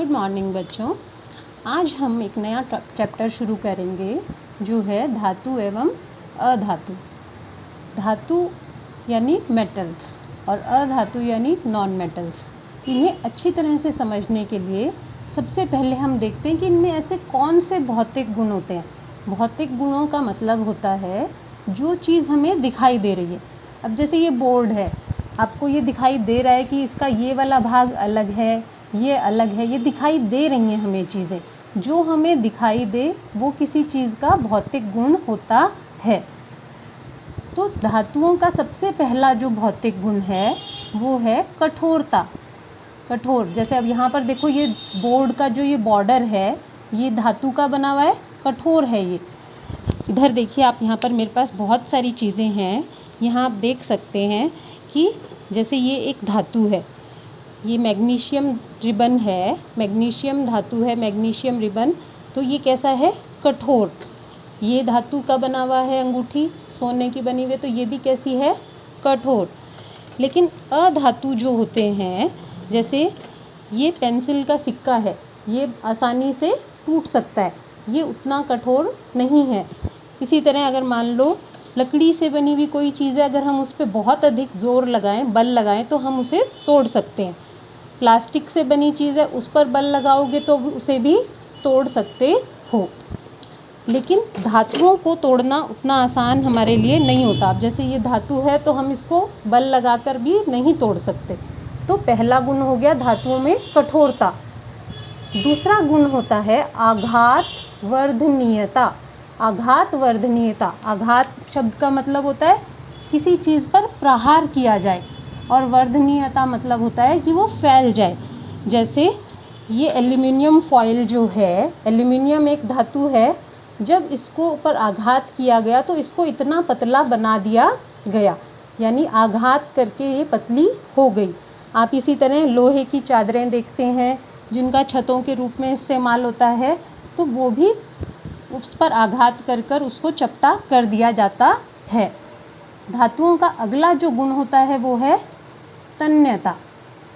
Good morning बच्चों। आज हम एक नया चैप्टर शुरू करेंगे जो है धातु एवं अधातु। धातु यानी मेटल्स और अधातु यानी नॉन मेटल्स। इन्हें अच्छी तरह से समझने के लिए सबसे पहले हम देखते हैं कि इनमें ऐसे कौन से भौतिक गुण होते हैं। भौतिक गुणों का मतलब होता है जो चीज़ हमें दिखाई दे रही है। अब जैसे ये बोर्ड है, आपको ये दिखाई दे रहा है कि इसका ये वाला भाग अलग है, ये अलग है, ये दिखाई दे रही हैं हमें चीज़ें। जो हमें दिखाई दे वो किसी चीज़ का भौतिक गुण होता है। तो धातुओं का सबसे पहला जो भौतिक गुण है वो है कठोरता। कठोर, जैसे अब यहाँ पर देखो ये बोर्ड का जो ये बॉर्डर है ये धातु का बना हुआ है, कठोर है ये। इधर देखिए आप, यहाँ पर मेरे पास बहुत सारी चीज़ें हैं। यहाँ आप देख सकते हैं कि जैसे ये एक धातु है, ये मैग्नीशियम रिबन है, मैग्नीशियम धातु है, मैग्नीशियम रिबन। तो ये कैसा है? कठोर। ये धातु का बना हुआ है, अंगूठी सोने की बनी हुई है, तो ये भी कैसी है? कठोर। लेकिन अधातु जो होते हैं, जैसे ये पेंसिल का सिक्का है, ये आसानी से टूट सकता है, ये उतना कठोर नहीं है। इसी तरह अगर मान लो लकड़ी से बनी हुई कोई चीज़ है, अगर हम उस पर बहुत अधिक ज़ोर लगाएं, बल लगाएं, तो हम उसे तोड़ सकते हैं। प्लास्टिक से बनी चीज़ है, उस पर बल लगाओगे तो उसे भी तोड़ सकते हो। लेकिन धातुओं को तोड़ना उतना आसान हमारे लिए नहीं होता। अब जैसे ये धातु है तो हम इसको बल लगाकर भी नहीं तोड़ सकते। तो पहला गुण हो गया धातुओं में कठोरता। दूसरा गुण होता है आघात वर्धनीयता। आघात वर्धनीयता, आघात शब्द का मतलब होता है किसी चीज़ पर प्रहार किया जाए, और वर्धनीयता मतलब होता है कि वो फैल जाए। जैसे ये एल्युमिनियम फॉयल जो है, एल्युमिनियम एक धातु है, जब इसको ऊपर आघात किया गया तो इसको इतना पतला बना दिया गया, यानी आघात करके ये पतली हो गई। आप इसी तरह लोहे की चादरें देखते हैं जिनका छतों के रूप में इस्तेमाल होता है, तो वो भी उस पर आघात कर कर उसको चपटा कर दिया जाता है। धातुओं का अगला जो गुण होता है वो है तन्यता।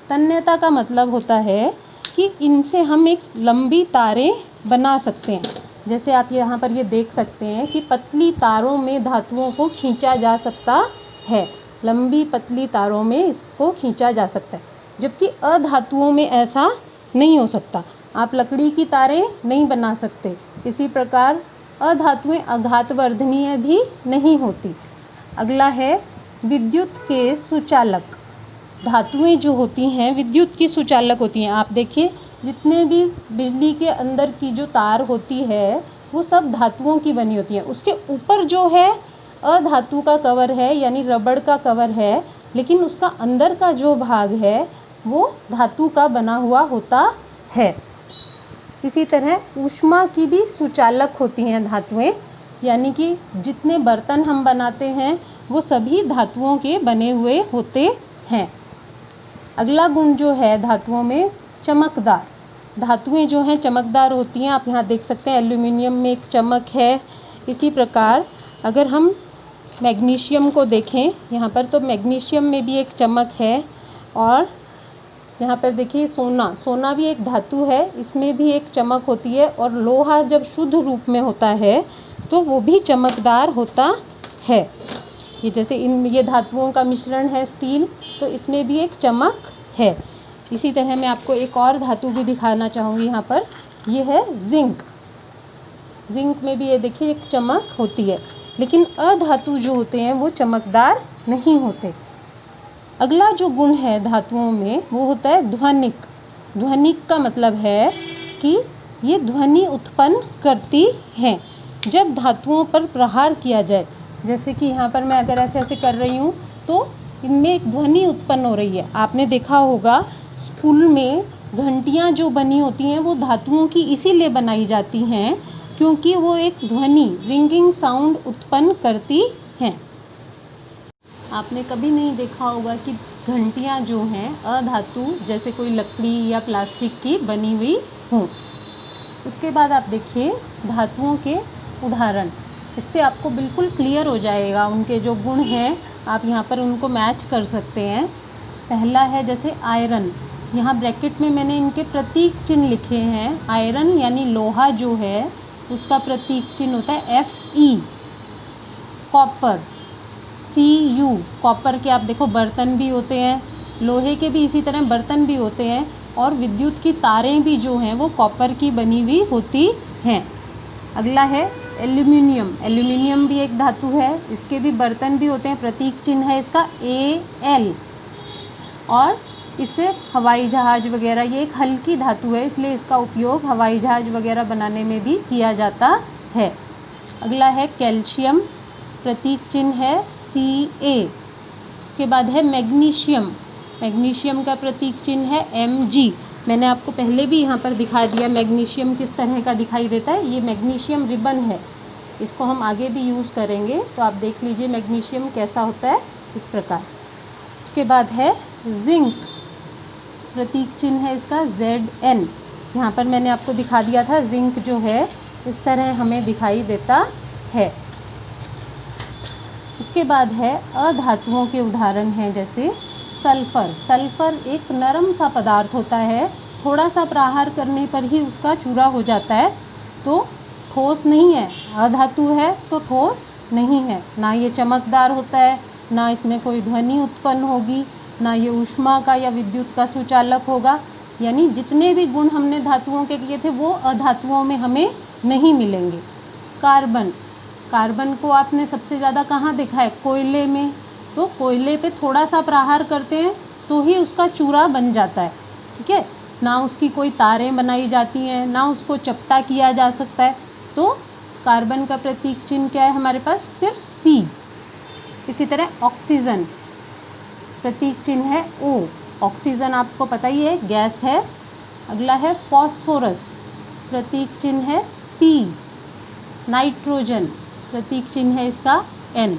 तन्यता का मतलब होता है कि इनसे हम एक लंबी तारें बना सकते हैं। जैसे आप यहाँ पर ये देख सकते हैं कि पतली तारों में धातुओं को खींचा जा सकता है, लंबी पतली तारों में इसको खींचा जा सकता है, जबकि अधातुओं में ऐसा नहीं हो सकता। आप लकड़ी की तारें नहीं बना सकते। इसी प्रकार अधातुएं आघातवर्धनीय भी नहीं होती। अगला है विद्युत के सुचालक। धातुएं जो होती हैं विद्युत की सुचालक होती हैं। आप देखिए जितने भी बिजली के अंदर की जो तार होती है वो सब धातुओं की बनी होती है। उसके ऊपर जो है अधातु का कवर है, यानी रबड़ का कवर है, लेकिन उसका अंदर का जो भाग है वो धातु का बना हुआ होता है। इसी तरह ऊष्मा की भी सुचालक होती हैं धातुएं, यानी कि जितने बर्तन हम बनाते हैं वो सभी धातुओं के बने हुए होते हैं। अगला गुण जो है धातुओं में चमकदार। धातुएं जो हैं चमकदार होती हैं। आप यहाँ देख सकते हैं एल्युमिनियम में एक चमक है। इसी प्रकार अगर हम मैग्नीशियम को देखें यहाँ पर, तो मैग्नीशियम में भी एक चमक है। और यहाँ पर देखिए सोना, सोना भी एक धातु है, इसमें भी एक चमक होती है। और लोहा जब शुद्ध रूप में होता है तो वो भी चमकदार होता है। ये जैसे ये धातुओं का मिश्रण है स्टील, तो इसमें भी एक चमक है। इसी तरह मैं आपको एक और धातु भी दिखाना चाहूँगी यहाँ पर, ये है जिंक। जिंक में भी ये देखिए एक चमक होती है, लेकिन अधातु जो होते हैं वो चमकदार नहीं होते। अगला जो गुण है धातुओं में वो होता है ध्वनिक। ध्वनिक का मतलब है कि ये ध्वनि उत्पन्न करती हैं जब धातुओं पर प्रहार किया जाए। जैसे कि यहाँ पर मैं अगर ऐसे ऐसे कर रही हूँ तो इनमें एक ध्वनि उत्पन्न हो रही है। आपने देखा होगा स्कूल में घंटियाँ जो बनी होती हैं वो धातुओं की इसीलिए बनाई जाती हैं क्योंकि वो एक ध्वनि, रिंगिंग साउंड उत्पन्न करती हैं। आपने कभी नहीं देखा होगा कि घंटियाँ जो हैं अधातु, जैसे कोई लकड़ी या प्लास्टिक की बनी हुई हों। उसके बाद आप देखिए धातुओं के उदाहरण, इससे आपको बिल्कुल क्लियर हो जाएगा उनके जो गुण हैं। आप यहाँ पर उनको मैच कर सकते हैं। पहला है जैसे आयरन। यहाँ ब्रैकेट में मैंने इनके प्रतीक चिन्ह लिखे हैं। आयरन यानी लोहा जो है उसका प्रतीक चिन्ह होता है Fe। कॉपर Cu, कॉपर के आप देखो बर्तन भी होते हैं, लोहे के भी इसी तरह बर्तन भी होते हैं, और विद्युत की तारें भी जो हैं वो कॉपर की बनी हुई होती हैं। अगला है एल्यूमिनियम। एल्यूमिनियम भी एक धातु है, इसके भी बर्तन भी होते हैं, प्रतीक चिन्ह है इसका Al। और इससे हवाई जहाज वगैरह, ये एक हल्की धातु है इसलिए इसका उपयोग हवाई जहाज वगैरह बनाने में भी किया जाता है। अगला है कैल्शियम, प्रतीक चिन्ह है Ca। उसके बाद है मैग्नीशियम। मैग्नीशियम का प्रतीक चिन्ह है Mg। मैंने आपको पहले भी यहाँ पर दिखा दिया मैग्नीशियम किस तरह का दिखाई देता है। ये मैग्नीशियम रिबन है, इसको हम आगे भी यूज़ करेंगे, तो आप देख लीजिए मैग्नीशियम कैसा होता है, इस प्रकार। उसके बाद है जिंक, प्रतीक चिन्ह है इसका Zn। यहाँ पर मैंने आपको दिखा दिया था, जिंक जो है इस तरह हमें दिखाई देता है। उसके बाद है अधातुओं के उदाहरण हैं, जैसे सल्फर। सल्फर एक नरम सा पदार्थ होता है, थोड़ा सा प्रहार करने पर ही उसका चूरा हो जाता है, तो ठोस नहीं है। अधातु है तो ठोस नहीं है, ना ये चमकदार होता है, ना इसमें कोई ध्वनि उत्पन्न होगी, ना ये ऊष्मा का या विद्युत का सुचालक होगा। यानी जितने भी गुण हमने धातुओं के किए थे वो अधातुओं में हमें नहीं मिलेंगे। कार्बन, कार्बन को आपने सबसे ज़्यादा कहाँ देखा है, कोयले में। तो कोयले पे थोड़ा सा प्रहार करते हैं तो ही उसका चूरा बन जाता है, ठीक है, ना उसकी कोई तारें बनाई जाती हैं, ना उसको चपटा किया जा सकता है। तो कार्बन का प्रतीक चिन्ह क्या है हमारे पास, सिर्फ C। इसी तरह ऑक्सीजन, प्रतीक चिन्ह है O। ऑक्सीजन आपको पता ही है गैस है। अगला है फॉस्फोरस, प्रतीक चिन्ह है P। नाइट्रोजन, प्रतीक चिन्ह है इसका N।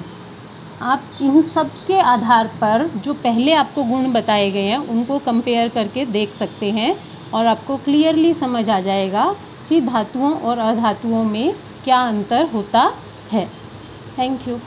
आप इन सब के आधार पर जो पहले आपको गुण बताए गए हैं उनको कंपेयर करके देख सकते हैं और आपको क्लियरली समझ आ जाएगा कि धातुओं और अधातुओं में क्या अंतर होता है। Thank you.